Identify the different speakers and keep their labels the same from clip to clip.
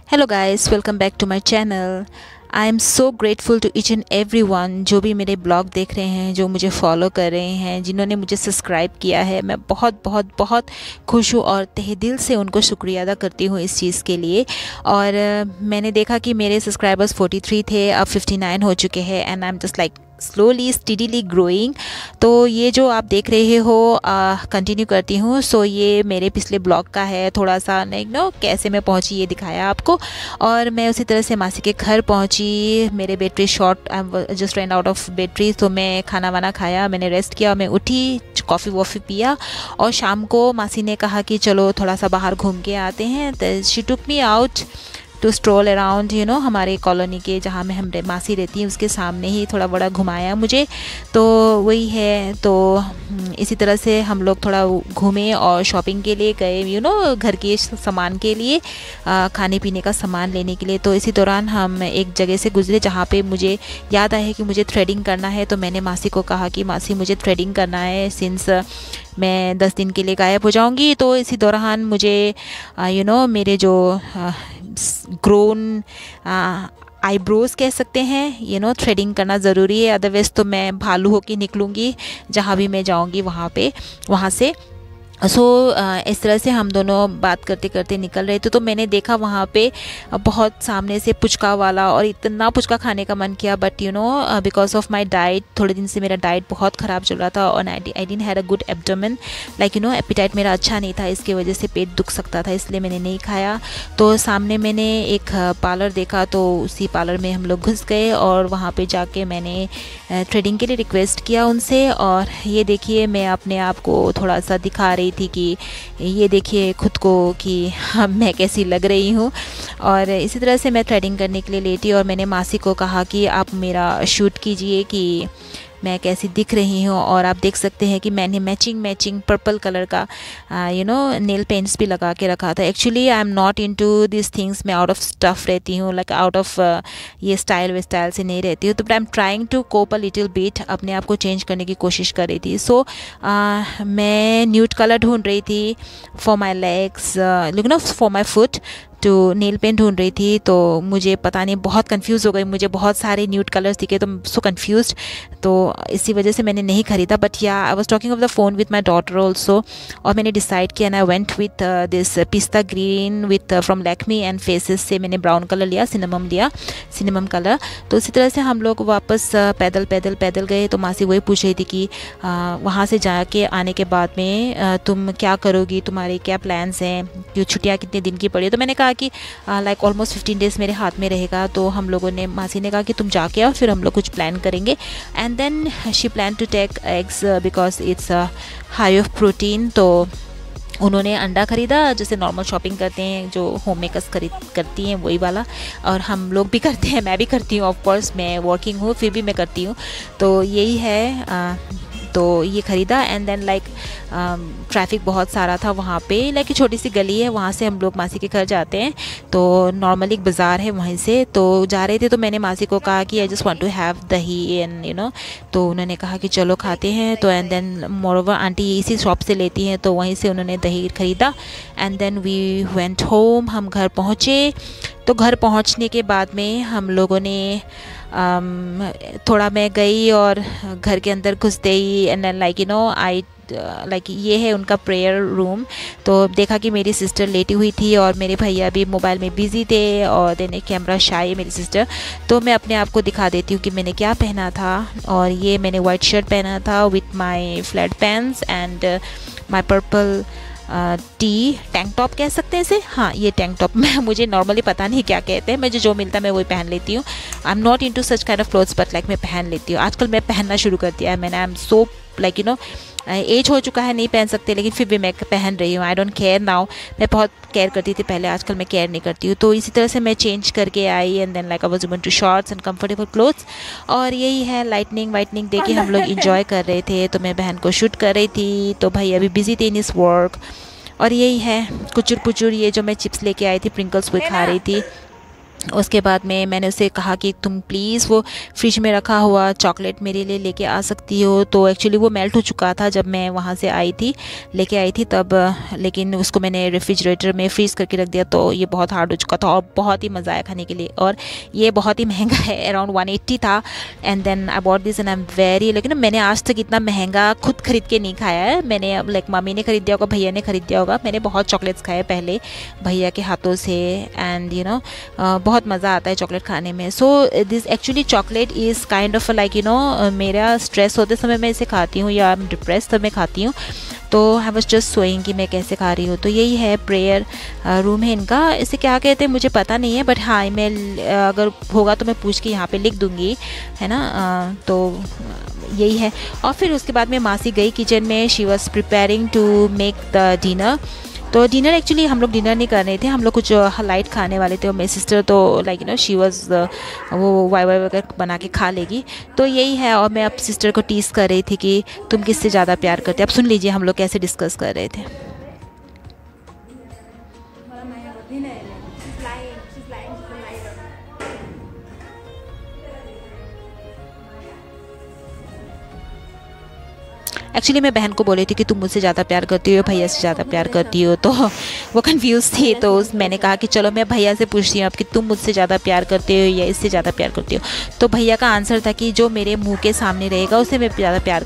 Speaker 1: Hello guys, welcome back to my channel. I am so grateful to each and every one जो भी मेरे blog देख रहे हैं, जो मुझे फॉलो कर रहे हैं, जिन्होंने मुझे सब्सक्राइब किया है। मैं बहुत बहुत बहुत खुश हूँ और तहे दिल से उनको शुक्रिया अदा करती हूँ इस चीज़ के लिए। और मैंने देखा कि मेरे सब्सक्राइबर्स 43 थे, अब 59 हो चुके हैं and I am just like slowly steadily growing. तो ये जो आप देख रहे हो कंटिन्यू करती हूँ। सो ये मेरे पिछले ब्लॉग का है, थोड़ा सा कैसे मैं पहुँची ये दिखाया आपको। और मैं उसी तरह से मासी के घर पहुँची। मेरे battery short, I just run out of battery. तो मैं खाना वाना खाया, मैंने रेस्ट किया, मैं उठी, कॉफ़ी वॉफ़ी पिया। और शाम को मासी ने कहा कि चलो थोड़ा सा बाहर घूम के आते हैं। तो she took me out to stroll around हमारे कॉलोनी के जहाँ में हम मासी रहती हैं उसके सामने ही थोड़ा बड़ा घुमाया मुझे। तो वही है। तो इसी तरह से हम लोग थोड़ा घूमे और शॉपिंग के लिए गए, घर के सामान के लिए, खाने पीने का सामान लेने के लिए। तो इसी दौरान हम एक जगह से गुजरे जहाँ पे मुझे याद आया कि मुझे थ्रेडिंग करना है। तो मैंने मासी को कहा कि मासी मुझे थ्रेडिंग करना है, सिंस मैं 10 दिन के लिए गायब हो जाऊंगी। तो इसी दौरान मुझे मेरे जो ग्रोन आईब्रोज़ कह सकते हैं, थ्रेडिंग करना ज़रूरी है। अदरवाइज़ तो मैं भालू होके निकलूँगी जहाँ भी मैं जाऊँगी वहाँ से। इस तरह से हम दोनों बात करते करते निकल रहे थे। तो मैंने देखा वहाँ पे बहुत सामने से पुचका वाला, और इतना पुचका खाने का मन किया। But because of my diet, थोड़े दिन से मेरा डाइट बहुत ख़राब चल रहा था और I didn't had a good abdomen, like appetite मेरा अच्छा नहीं था, इसकी वजह से पेट दुख सकता था, इसलिए मैंने नहीं खाया। तो सामने मैंने एक पार्लर देखा, तो उसी पार्लर में हम लोग घुस गए और वहाँ पर जाके मैंने थ्रेडिंग के लिए रिक्वेस्ट किया उनसे। और ये देखिए, मैं अपने आप को थोड़ा सा दिखा रही थी कि ये देखिए खुद को कि मैं कैसी लग रही हूँ। और इसी तरह से मैं थ्रेडिंग करने के लिए लेटी और मैंने मासी को कहा कि आप मेरा शूट कीजिए कि मैं कैसी दिख रही हूँ। और आप देख सकते हैं कि मैंने मैचिंग पर्पल कलर का नेल पेंट्स भी लगा के रखा था। Actually I am not into this things, मैं आउट ऑफ स्टफ़ रहती हूँ, लाइक आउट ऑफ ये स्टाइल वे स्टाइल से नहीं रहती हूँ। तो I am trying to cope a little bit, अपने आप को चेंज करने की कोशिश कर रही थी। सो मैं न्यूड कलर ढूंढ रही थी for my legs, for my foot, तो नेल पेंट ढूंढ रही थी। तो मुझे पता नहीं, बहुत कंफ्यूज हो गई, मुझे बहुत सारे न्यूड कलर्स दिखे, तो सो कंफ्यूज्ड। तो इसी वजह से मैंने नहीं खरीदा। But yeah I was talking of the phone with my daughter also, और मैंने डिसाइड किया and I went with this पिस्ता green with from Lakme, and Faces से मैंने ब्राउन कलर लिया, सिनेमम कलर। तो इसी तरह से हम लोग वापस पैदल गए। तो मासी वही पूछ रही थी कि वहाँ से जाके आने के बाद में तुम क्या करोगी, तुम्हारे क्या प्लान्स हैं, कि छुट्टियाँ कितने दिन की पड़ी है। तो मैंने कहा कि लाइक ऑलमोस्ट 15 डेज़ मेरे हाथ में रहेगा। तो हम लोगों ने, मासी ने कहा कि तुम जाके आओ, फिर हम लोग कुछ प्लान करेंगे। And then she plan to take eggs because it's high of protein. तो उन्होंने अंडा ख़रीदा, जैसे नॉर्मल शॉपिंग करते हैं, जो होम मेकर्स करती हैं वही वाला, और हम लोग भी करते हैं, मैं भी करती हूँ। ऑफ कोर्स मैं वर्किंग हूँ फिर भी मैं करती हूँ। तो यही है। तो ये ख़रीदा एंड देन लाइक ट्रैफिक बहुत सारा था वहाँ पे, लाइक छोटी सी गली है, वहाँ से हम लोग मासी के घर जाते हैं। तो नॉर्मली एक बाज़ार है, वहीं से तो जा रहे थे। तो मैंने मासी को कहा कि I just want to have dahi and तो उन्होंने कहा कि चलो खाते हैं। तो एंड देन मोरोवर आंटी इसी शॉप से लेती हैं, तो वहीं से उन्होंने दही ख़रीदा। And then we went home, हम घर पहुँचे। तो घर पहुँचने के बाद में हम लोगों ने थोड़ा, मैं गई और घर के अंदर घुसते ही एंड लाइक आई लाइक ये है उनका प्रेयर रूम। तो देखा कि मेरी सिस्टर लेटी हुई थी और मेरे भैया भी मोबाइल में बिज़ी थे, और देने कैमरा शाई है मेरी सिस्टर। तो मैं अपने आप को दिखा देती हूँ कि मैंने क्या पहना था। और ये मैंने वाइट शर्ट पहना था with my flat pants and my purple T tank top कह सकते हैं इसे। हाँ, ये टैंक टॉप मैं मुझे नॉर्मली पता नहीं क्या कहते हैं, मुझे जो मिलता है मैं वही पहन लेती हूँ। आई am not into such kind of clothes, but like मैं पहन लेती हूँ। आजकल मैं पहनना शुरू कर दिया है मैंने। I am so like age हो चुका है, नहीं पहन सकते, लेकिन फिर भी मैं पहन रही हूँ। I don't care now. मैं बहुत केयर करती थी पहले, आजकल मैं केयर नहीं करती हूँ। तो इसी तरह से मैं चेंज करके I and then like I was to shorts and comfortable clothes. और यही है, लाइटनिंग वाइटनिंग दे के हम लोग इंजॉय कर रहे थे। तो मैं बहन को शूट कर रही थी, तो भाई अभी बिजी थे इन इस वर्क। और यही है कुचुर पुचुर, ये जो मैं चिप्स लेके आई थी, प्रिंकल्स, वो खा रही थी। उसके बाद में मैंने उसे कहा कि तुम प्लीज़ वो फ्रिज में रखा हुआ चॉकलेट मेरे लिए लेके आ सकती हो। तो एक्चुअली वो मेल्ट हो चुका था जब मैं वहाँ से लेके आई थी तब, लेकिन उसको मैंने रेफ्रिजरेटर में फ्रीज़ करके रख दिया, तो ये बहुत हार्ड हो चुका था और बहुत ही मज़ा आया खाने के लिए। और ये बहुत ही महंगा है, अराउंड 180 था। And then I bought this and I am very, लेकिन मैंने आज तक इतना महंगा खुद खरीद के नहीं खाया है। मैंने लाइक मम्मी ने खरीद दिया होगा, भैया ने खरीद दिया होगा। मैंने बहुत चॉकलेट्स खाए पहले भैया के हाथों से, एंड बहुत मज़ा आता है चॉकलेट खाने में। So this actually chocolate is kind of like मेरा स्ट्रेस होते समय मैं इसे खाती हूँ या डिप्रेस तब मैं खाती हूँ। तो आई वॉज जस्ट सोइंग कि मैं कैसे खा रही हूँ। तो यही है प्रेयर रूम है इनका। इसे क्या कहते हैं मुझे पता नहीं है, बट हाँ मैं अगर होगा तो मैं पूछ के यहाँ पे लिख दूँगी, है ना। तो यही है। और फिर उसके बाद में मासी गई किचन में, she was preparing to make the dinner. तो डिनर एक्चुअली हम लोग डिनर नहीं कर रहे थे, हम लोग कुछ लाइट खाने वाले थे। और मेरी सिस्टर तो लाइक शी वॉज वो वाई वगैरह बना के खा लेगी। तो यही है। और मैं अब सिस्टर को टीज़ कर रही थी कि तुम किससे ज़्यादा प्यार करते। अब सुन लीजिए हम लोग कैसे डिस्कस कर रहे थे। एक्चुअली मैं बहन को बोली थी कि तुम मुझसे ज़्यादा प्यार करती हो, भैया से ज़्यादा प्यार करती हो। तो वो कंफ्यूज थी, तो मैंने कहा कि चलो मैं भैया से पूछती हूँ अब कि तुम मुझसे ज़्यादा प्यार करते हो या इससे ज़्यादा प्यार करती हो। तो भैया का आंसर था कि जो मेरे मुंह के सामने रहेगा उसे मैं ज़्यादा प्यार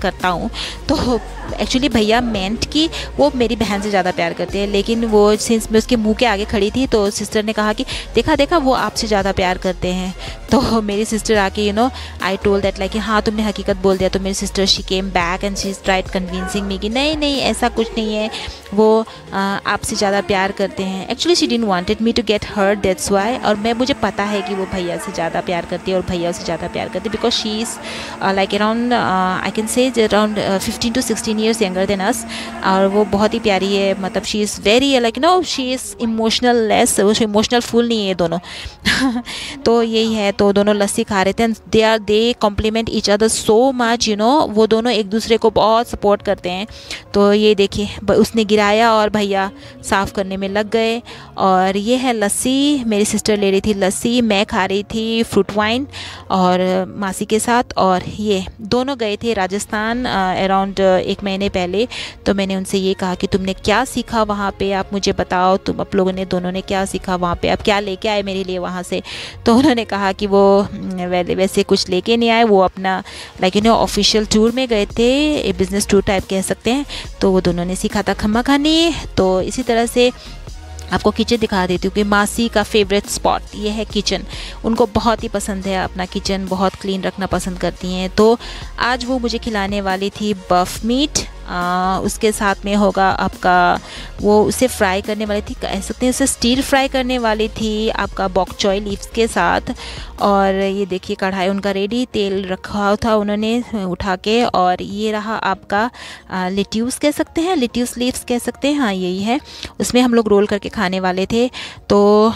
Speaker 1: करता हूँ। तो एक्चुअली भैया मेंट कि वो मेरी बहन से ज़्यादा प्यार करते हैं, लेकिन वो सिंस मैं उसके मुंह के आगे खड़ी थी तो सिस्टर ने कहा कि देखा देखा वो आपसे ज़्यादा प्यार करते हैं। तो मेरी सिस्टर आके आई टोल्ड दैट लाइक हाँ तुमने हकीकत बोल दिया। तो मेरी sister she came back and she tried convincing मी कि नहीं नहीं ऐसा कुछ नहीं है, वो आपसे ज़्यादा प्यार करते हैं। Actually she didn't wanted me to get hurt, that's why. और मुझे पता है कि वो भैया से ज़्यादा प्यार करती है और भैया से ज़्यादा प्यार करती है, because she is like around I can say around 15 to 16 years younger than us. और वो बहुत ही प्यारी है, मतलब she is very like she is emotional less, वो इमोशनल फुल नहीं है दोनों। तो यही है। तो दोनों लस्सी खा रहे थे। They compliment each other so much, वो दोनों एक दूसरे को बहुत सपोर्ट करते हैं। तो ये देखिए उसने गिराया और भैया साफ़ करने में लग गए। और ये है लस्सी, मेरी सिस्टर ले रही थी लस्सी, मैं खा रही थी फ्रूट वाइन और मासी के साथ। और ये दोनों गए थे राजस्थान अराउंड 1 महीने पहले। तो मैंने उनसे ये कहा कि तुमने क्या सीखा वहाँ पे, आप मुझे बताओ, तुम आप लोगों ने दोनों ने क्या सीखा वहाँ पे, आप क्या लेके आए मेरे लिए वहाँ से। तो उन्होंने कहा कि वो वैसे कुछ लेके नहीं आए, वो अपना लाइक ऑफिशियल टूर में गए थे, बिजनेस टूर टाइप कह सकते हैं। तो वो दोनों ने सीखा था खम्मा खानी। तो इसी तरह से आपको किचन दिखा देती हूँ कि मासी का फेवरेट स्पॉट ये है किचन। उनको बहुत ही पसंद है, अपना किचन बहुत क्लीन रखना पसंद करती हैं। तो आज वो मुझे खिलाने वाली थी बफ मीट, उसके साथ में होगा आपका वो उसे फ्राई करने वाली थी, कह सकते हैं उसे स्टीर फ्राई करने वाली थी आपका बॉक चॉय लीव्स के साथ। और ये देखिए कढ़ाई उनका रेडी, तेल रखा था उन्होंने उठा के। और ये रहा आपका लेट्यूस कह सकते हैं, लेट्यूस लीव्स कह सकते हैं, हाँ यही है। उसमें हम लोग रोल करके खाने वाले थे। तो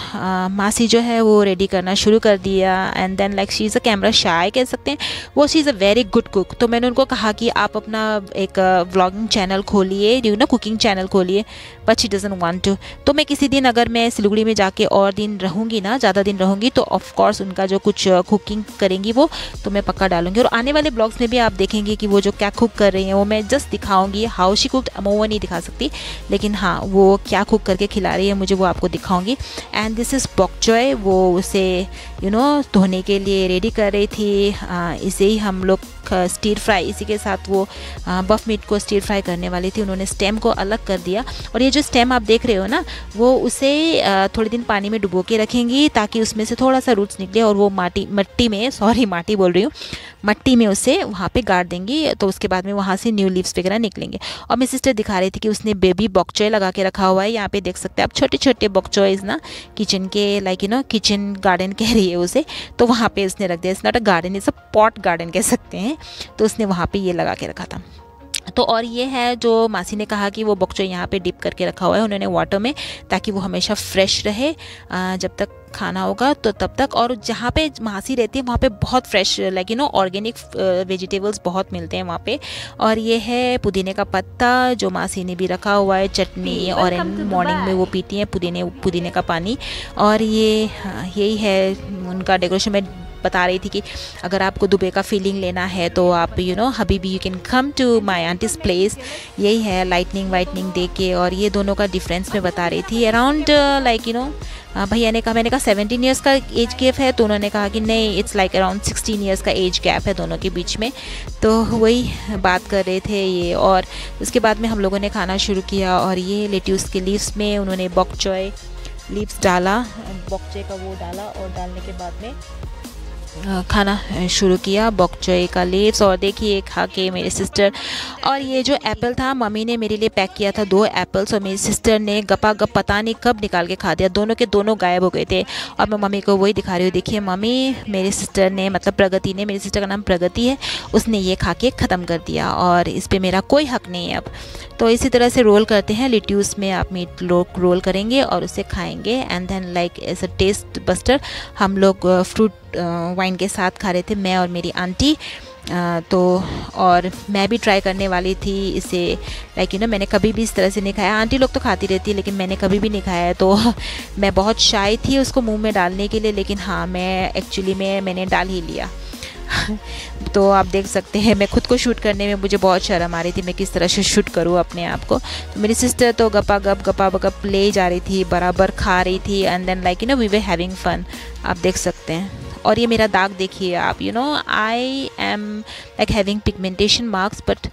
Speaker 1: मासी जो है वो रेडी करना शुरू कर दिया। And then like she is a camera shy कह सकते हैं, वो she is a very good cook. तो मैंने उनको कहा कि आप अपना एक व्लॉगिंग चैनल खोलिए, कुकिंग चैनल खोलिए, but she doesn't want to. तो मैं किसी दिन अगर मैं सिलीगुड़ी में जाके और दिन रहूँगी ना, ज़्यादा दिन रहूँगी, तो ऑफ कोर्स उनका जो कुछ कुकिंग करेंगी वो तो मैं पक्का डालूंगी। और आने वाले ब्लॉग्स में भी आप देखेंगे कि वो जो क्या कुक कर रही हैं वो मैं जस्ट दिखाऊंगी। हाउ शी कुक्ड वो नहीं दिखा सकती, लेकिन हाँ वो क्या कुक करके खिला रही है मुझे वो आपको दिखाऊंगी। एंड दिस इज़ बॉक चॉय, वो उसे धोने के लिए रेडी कर रही थी। इसे ही हम लोग स्टीर फ्राई, इसी के साथ वो बफ मीट को स्टीर फ्राई करने वाली थी। उन्होंने स्टेम को अलग कर दिया। और ये जो स्टेम आप देख रहे हो ना, वो उसे थोड़े दिन पानी में डुबो के रखेंगी ताकि उसमें से थोड़ा सा रूट्स निकले और वो मट्टी में उसे वहाँ पे गाड़ देंगी। तो उसके बाद में वहाँ से न्यू लीव्स वगैरह निकलेंगे। और मेरी सिस्टर दिखा रही थी कि उसने बेबी बॉक चॉय लगा के रखा हुआ है। यहाँ पे देख सकते हैं आप छोटे छोटे बॉक चॉयज ना किचन के लाइक किचन गार्डन कह रही है उसे। तो वहाँ पे उसने रख दिया। It's not a garden, it's a pot garden कह सकते हैं। तो उसने वहाँ पे ये लगा के रखा था। तो और ये है जो मासी ने कहा कि वो बॉक चोय यहाँ पे डिप करके रखा हुआ है उन्होंने वाटर में, ताकि वो हमेशा फ्रेश रहे जब तक खाना होगा तो तब तक। और जहाँ पे मासी रहती है वहाँ पे बहुत फ्रेश लाइक ऑर्गेनिक वेजिटेबल्स बहुत मिलते हैं वहाँ पे। और ये है पुदीने का पत्ता जो मासी ने भी रखा हुआ है, चटनी, और मॉर्निंग में वो पीती हैं पुदीने का पानी। और ये यही है उनका डेकोरेशन। में बता रही थी कि अगर आपको दुबई का फीलिंग लेना है तो आप हबीबी you can come to my aunty's place. यही है लाइटनिंग वाइटनिंग दे के। और ये दोनों का डिफरेंस में बता रही थी अराउंड लाइक भैया ने कहा, मैंने कहा 17 ईयर्स का एज गैप है, तो उन्होंने कहा कि नहीं इट्स लाइक अराउंड 16 ईयर्स का एज गैप है दोनों के बीच में। तो वही बात कर रहे थे ये। और उसके बाद में हम लोगों ने खाना शुरू किया। और ये लेट्यूस के लीव्स में उन्होंने बॉक चोय लीव्स डाला, बॉक चोय का वो डाला, और डालने के बाद में खाना शुरू किया बॉक चोय का लीव्स। और देखिए खा के मेरे सिस्टर। और ये जो एप्पल था मम्मी ने मेरे लिए पैक किया था 2 एप्पल्स, और मेरी सिस्टर ने गपा गप पता नहीं कब निकाल के खा दिया, दोनों के दोनों गायब हो गए थे। और मैं मम्मी को वही दिखा रही हूँ, देखिए मम्मी मेरी सिस्टर ने मतलब प्रगति ने, मेरी सिस्टर का नाम प्रगति है, उसने ये खा के ख़त्म कर दिया और इस पर मेरा कोई हक नहीं है अब। तो इसी तरह से रोल करते हैं लेट्यूस में, आप मीट रोल करेंगे और उसे खाएंगे। And then like as a taste buster हम लोग फ्रूट वाइन के साथ खा रहे थे, मैं और मेरी आंटी। तो और मैं भी ट्राई करने वाली थी इसे, लाइक मैंने कभी भी इस तरह से नहीं खाया। आंटी लोग तो खाती रहती है लेकिन मैंने कभी भी नहीं खाया है, तो मैं बहुत शाय थी उसको मुंह में डालने के लिए, लेकिन हाँ मैं एक्चुअली मैंने डाल ही लिया। तो आप देख सकते हैं मैं खुद को शूट करने में मुझे बहुत शर्म आ रही थी, मैं किस तरह से शूट करूँ अपने आप को। तो मेरी सिस्टर तो गपा गप ले जा रही थी, बराबर खा रही थी। And then like we were having fun, आप देख सकते हैं। और ये मेरा दाग देखिए आप, I am like having pigmentation marks, but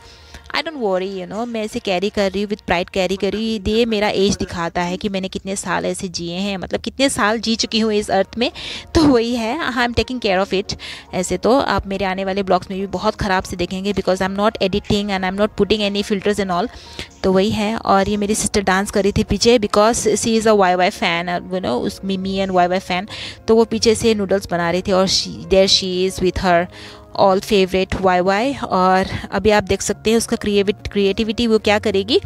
Speaker 1: I don't worry, मैं इसे कैरी कर रही हूँ, विद प्राइड कैरी कर रही हूँ। ये मेरा एज दिखाता है कि मैंने कितने साल ऐसे जिए हैं, मतलब कितने साल जी चुकी हूँ इस अर्थ में। तो वही है, I am taking care of it. ऐसे तो आप मेरे आने वाले ब्लॉग्स में भी बहुत ख़राब से देखेंगे, because I am not editing and I am not putting any filters and all. तो वही है। और ये मेरी सिस्टर डांस कर रही थी पीछे, because she is a Y fan, उस मिमी एंड वाई फैन। तो वो पीछे से नूडल्स बना रही थी, और there she is with her all favourite Y. और अभी आप देख सकते हैं उसका क्रिएटिविटी वो क्या करेगी।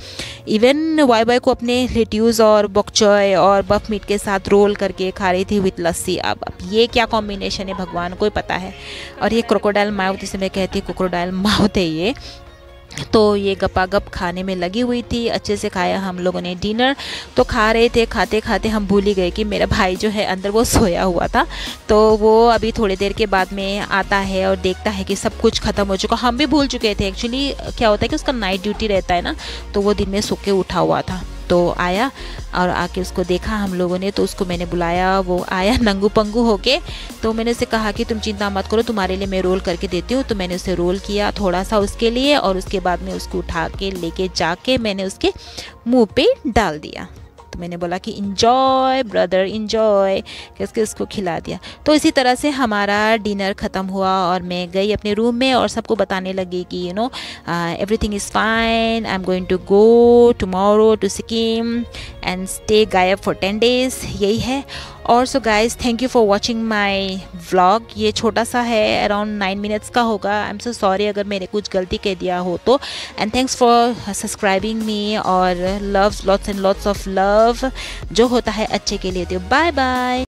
Speaker 1: इवन वाई को अपने लेट्यूस और बॉक चोय और बफ मीट के साथ रोल करके खा रही थी विथ लस्सी। अब ये क्या कॉम्बिनेशन है भगवान को ही पता है। और ये क्रोकोडाइल माउथ, इसे मैं कहती हूँ क्रोकोडाइल माउथ है ये। तो ये गपागप खाने में लगी हुई थी, अच्छे से खाया हम लोगों ने डिनर। तो खा रहे थे, खाते खाते हम भूल ही गए कि मेरा भाई जो है अंदर वो सोया हुआ था। तो वो अभी थोड़ी देर के बाद में आता है और देखता है कि सब कुछ ख़त्म हो चुका। हम भी भूल चुके थे एक्चुअली, क्या होता है कि उसका नाइट ड्यूटी रहता है ना, तो वो दिन में सो के उठा हुआ था। तो आया और आके उसको देखा हम लोगों ने, तो उसको मैंने बुलाया, वो आया नंगू पंगू होके। तो मैंने उसे कहा कि तुम चिंता मत करो, तुम्हारे लिए मैं रोल करके देती हूँ। तो मैंने उसे रोल किया थोड़ा सा उसके लिए, और उसके बाद में उसको उठा के लेके जाके मैंने उसके मुंह पे डाल दिया। तो मैंने बोला कि इंजॉय ब्रदर इंजॉय, कैसे उसको खिला दिया। तो इसी तरह से हमारा डिनर ख़त्म हुआ और मैं गई अपने रूम में और सबको बताने लगी कि everything is fine, I am going to go tomorrow to Sikkim and stay गायब फॉर 10 days। यही है। और so guys thank you for watching my vlog. ये छोटा सा है, अराउंड 9 minutes का होगा। आई एम सो सॉरी अगर मैंने कुछ गलती कह दिया हो तो। And thanks for subscribing me, और love lots and lots of love जो होता है अच्छे के लिए। तो बाय बाय।